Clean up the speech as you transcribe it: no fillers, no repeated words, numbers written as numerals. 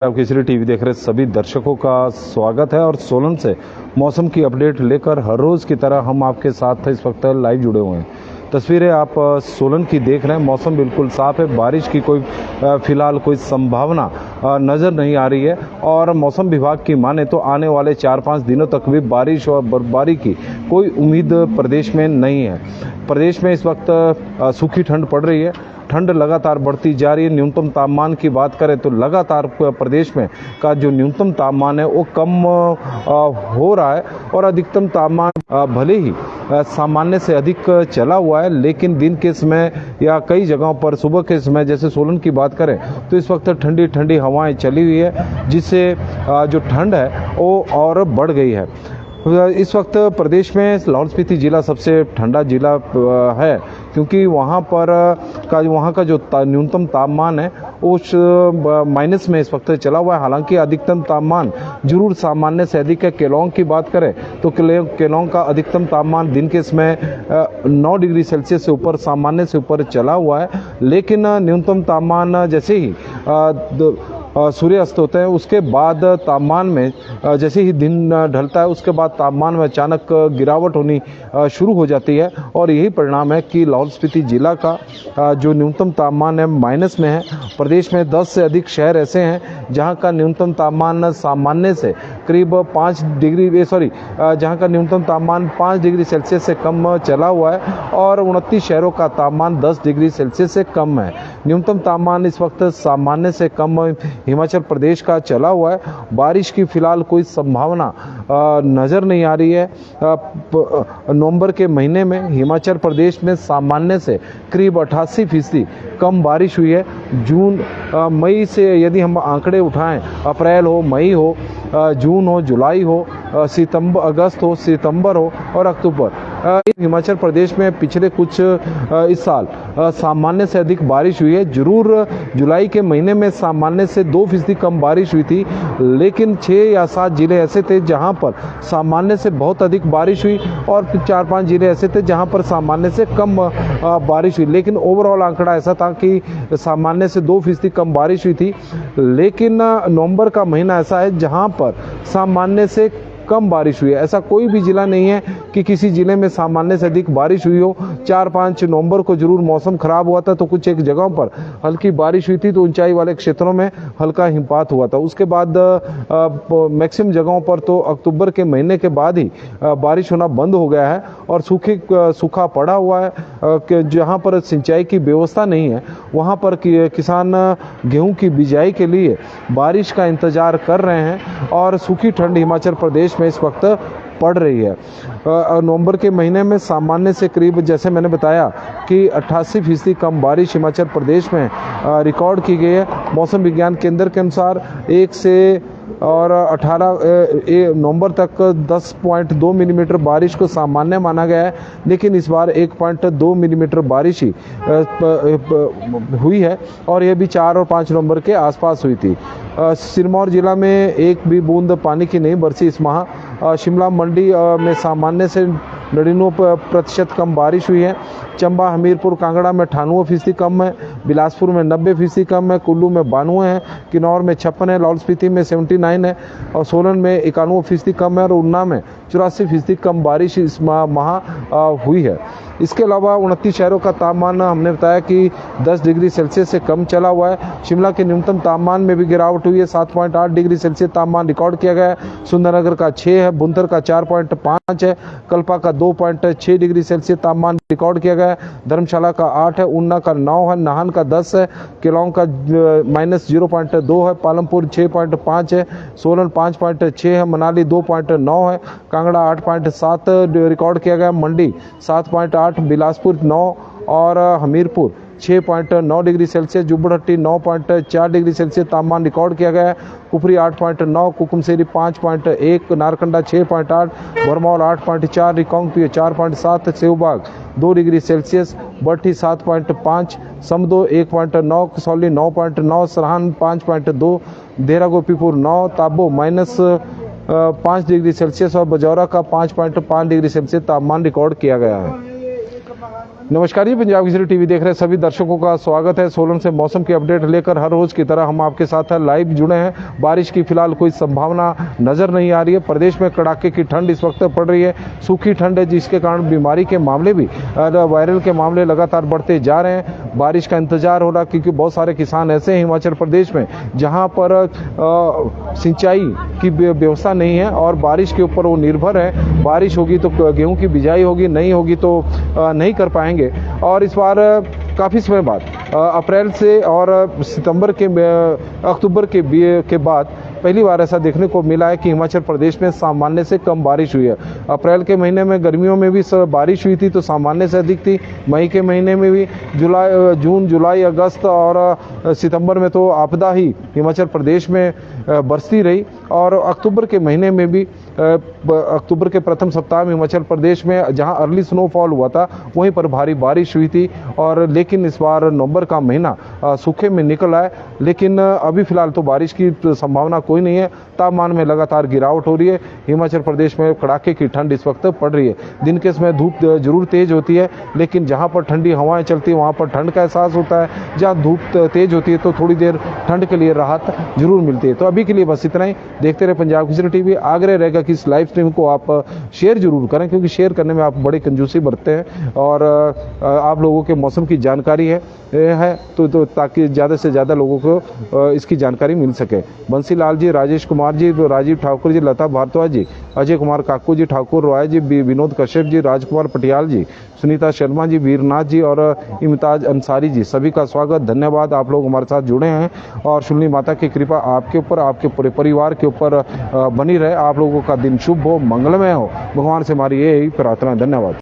आप केसरी टीवी देख रहे सभी दर्शकों का स्वागत है और सोलन से मौसम की अपडेट लेकर हर रोज़ की तरह हम आपके साथ इस वक्त लाइव जुड़े हुए हैं। तस्वीरें आप सोलन की देख रहे हैं। मौसम बिल्कुल साफ़ है, बारिश की कोई फिलहाल कोई संभावना नज़र नहीं आ रही है और मौसम विभाग की माने तो आने वाले 4-5 दिनों तक भी बारिश और बर्फबारी की कोई उम्मीद प्रदेश में नहीं है। प्रदेश में इस वक्त सूखी ठंड पड़ रही है, ठंड लगातार बढ़ती जा रही है। न्यूनतम तापमान की बात करें तो लगातार प्रदेश में का जो न्यूनतम तापमान है वो कम हो रहा है और अधिकतम तापमान भले ही सामान्य से अधिक चला हुआ है, लेकिन दिन के समय या कई जगहों पर सुबह के समय जैसे सोलन की बात करें तो इस वक्त ठंडी ठंडी हवाएं चली हुई है, जिससे जो ठंड है वो और बढ़ गई है। इस वक्त प्रदेश में लाहौल स्पीति ज़िला सबसे ठंडा ज़िला है, क्योंकि वहाँ का जो न्यूनतम तापमान है उस माइनस में इस वक्त चला हुआ है। हालांकि अधिकतम तापमान जरूर सामान्य से अधिक है। केलोंग की बात करें तो केलोंग का अधिकतम तापमान दिन के समय 9 डिग्री सेल्सियस से ऊपर सामान्य से ऊपर चला हुआ है, लेकिन न्यूनतम तापमान जैसे ही सूर्यास्त होता है उसके बाद तापमान में जैसे ही दिन ढलता है उसके बाद तापमान में अचानक गिरावट होनी शुरू हो जाती है और यही परिणाम है कि लाहौल स्पीति जिला का जो न्यूनतम तापमान है माइनस में है। प्रदेश में 10 से अधिक शहर ऐसे हैं जहां का न्यूनतम तापमान सामान्य से करीब 5 डिग्री जहां का न्यूनतम तापमान 5 डिग्री सेल्सियस से कम चला हुआ है और 29 शहरों का तापमान 10 डिग्री सेल्सियस से कम है। न्यूनतम तापमान इस वक्त सामान्य से कम हिमाचल प्रदेश का चला हुआ है। बारिश की फिलहाल कोई संभावना नज़र नहीं आ रही है। नवंबर के महीने में हिमाचल प्रदेश में सामान्य से करीब 88% कम बारिश हुई है। मई से यदि हम आंकड़े उठाएं, अप्रैल हो, मई हो, जून हो, जुलाई हो, अगस्त हो, सितंबर हो और अक्टूबर, हिमाचल प्रदेश में पिछले कुछ इस साल सामान्य से अधिक बारिश हुई है। जरूर जुलाई के महीने में सामान्य से 2% कम बारिश हुई थी, लेकिन 6 या 7 जिले ऐसे थे जहां पर सामान्य से बहुत अधिक बारिश हुई और 4-5 जिले ऐसे थे जहां पर सामान्य से कम बारिश हुई। लेकिन ओवरऑल आंकड़ा ऐसा था कि सामान्य से 2% कम बारिश हुई थी। लेकिन नवंबर का महीना ऐसा है जहां पर सामान्य से कम बारिश हुई है। ऐसा कोई भी जिला नहीं है कि किसी जिले में सामान्य से अधिक बारिश हुई हो। 4-5 नवंबर को जरूर मौसम खराब हुआ था तो कुछ एक जगहों पर हल्की बारिश हुई थी, तो ऊंचाई वाले क्षेत्रों में हल्का हिमपात हुआ था। उसके बाद मैक्सिमम जगहों पर तो अक्टूबर के महीने के बाद ही बारिश होना बंद हो गया है और सूखा पड़ा हुआ है। जहाँ पर सिंचाई की व्यवस्था नहीं है वहाँ पर किसान गेहूँ की बिजाई के लिए बारिश का इंतजार कर रहे हैं और सूखी ठंड हिमाचल प्रदेश में इस वक्त पड़ रही है। नवंबर के महीने में सामान्य से करीब, जैसे मैंने बताया कि 88% कम बारिश हिमाचल प्रदेश में रिकॉर्ड की गई है। मौसम विज्ञान केंद्र के अनुसार 1 से और 18 नवंबर तक 10.2 मिलीमीटर बारिश को सामान्य माना गया है, लेकिन इस बार 1.2 मिलीमीटर बारिश ही हुई है और यह भी 4 और 5 नवंबर के आसपास हुई थी। सिरमौर जिला में एक भी बूंद पानी की नहीं बरसी इस माह। शिमला मंडी में सामान्य से 99% कम बारिश हुई है। चंबा, हमीरपुर, कांगड़ा में 98% कम है। बिलासपुर में 90% कम है। कुल्लू में 92 है। किन्नौर में 56 है। लाहौल स्पीति में 79 है और सोलन में 91% कम है और ऊना में 84% कम बारिश इस माह हुई है। इसके अलावा 29 शहरों का तापमान हमने बताया कि 10 डिग्री सेल्सियस से कम चला हुआ है। शिमला के न्यूनतम तापमान में भी गिरावट हुई है। 7.8 डिग्री सेल्सियस तापमान रिकॉर्ड किया गया है। सुंदरनगर का 6 है, बुंतर का 4.5 है, कल्पा का 2.6 डिग्री सेल्सियस तापमान रिकॉर्ड किया गया है। धर्मशाला का 8 है, ऊना का 9 है, नाहन का 10 है, केलोंग का -0.2 है, पालमपुर 6.5 है, सोलन 5.6 है, मनाली 2.9 है, कांगड़ा 8.7 रिकॉर्ड किया गया, मंडी 7.8, बिलासपुर 9 और Hamirpur 6.9 degree Celsius, Jubbarhatti 9.4 degree Celsius तापमान रिकॉर्ड किया गया है। Kufri 8.9, Kukumseri 5.1, Narkanda 6.8, Bharmour 8.4, Reckong Peo 4.7, Seobagh 2 degree Celsius, Batthi 7.5, Samdo 1.9, Kasauli 9.9, Sarahan 5.2, Dehra Gopipur 9, Tabo -5 degree Celsius और बजौरा का 5.5 डिग्री सेल्सियस तापमान रिकॉर्ड किया गया है। नमस्कार जी, पंजाब केसरी टीवी देख रहे सभी दर्शकों का स्वागत है। सोलन से मौसम की अपडेट लेकर हर रोज की तरह हम आपके साथ लाइव जुड़े हैं। बारिश की फिलहाल कोई संभावना नजर नहीं आ रही है। प्रदेश में कड़ाके की ठंड इस वक्त पड़ रही है, सूखी ठंड है, जिसके कारण बीमारी के मामले भी वायरल के मामले लगातार बढ़ते जा रहे हैं। बारिश का इंतजार हो रहा, क्योंकि बहुत सारे किसान ऐसे हैं हिमाचल प्रदेश में जहाँ पर सिंचाई की व्यवस्था नहीं है और बारिश के ऊपर वो निर्भर है। बारिश होगी तो गेहूँ की बिजाई होगी, नहीं होगी तो नहीं कर पाएंगे। और इस बार काफ़ी समय बाद अप्रैल से और अक्टूबर के बाद पहली बार ऐसा देखने को मिला है कि हिमाचल प्रदेश में सामान्य से कम बारिश हुई है। अप्रैल के महीने में गर्मियों में भी बारिश हुई थी तो सामान्य से अधिक थी। मई के महीने में भी, जून जुलाई अगस्त और सितंबर में तो आपदा ही हिमाचल प्रदेश में बरसती रही। और अक्टूबर के महीने में भी, अक्टूबर के प्रथम सप्ताह में हिमाचल प्रदेश में जहां अर्ली स्नोफॉल हुआ था वहीं पर भारी बारिश हुई थी। और लेकिन इस बार नवंबर का महीना सूखे में निकल आया, लेकिन अभी फिलहाल तो बारिश की संभावना कोई नहीं है। तापमान में लगातार गिरावट हो रही है। हिमाचल प्रदेश में कड़ाके की ठंड इस वक्त पड़ रही है। दिन के समय धूप जरूर तेज होती है, लेकिन जहां पर ठंडी हवाएं चलती है वहां पर ठंड का एहसास होता है। जहां धूप तेज होती है तो थोड़ी देर ठंड के लिए राहत जरूर मिलती है। तो अभी के लिए बस इतना ही। देखते रहे पंजाब केसरी टीवी। आग्रह रहेगा कि इस लाइव स्ट्रीम को आप शेयर जरूर करें, क्योंकि शेयर करने में आप बड़ी कंजूसी बरतते हैं और आप लोगों के मौसम की जानकारी है तो ताकि ज़्यादा से ज़्यादा लोगों को इसकी जानकारी मिल सके। बंसी लाल जी, राजेश कुमार जी, राजीव ठाकुर जी, लता भारद्वाज जी, अजय कुमार काकू जी, ठाकुर रॉय जी, विनोद कश्यप जी, राजकुमार पटियाल जी, सुनीता शर्मा जी, वीरनाथ जी और इम्ताज अंसारी जी, सभी का स्वागत, धन्यवाद। आप लोग हमारे साथ जुड़े हैं और शुल्नी माता की कृपा आपके ऊपर, आपके पूरे परिवार के ऊपर बनी रहे। आप लोगों का दिन शुभ हो, मंगलमय हो, भगवान से हमारी यही प्रार्थना। धन्यवाद।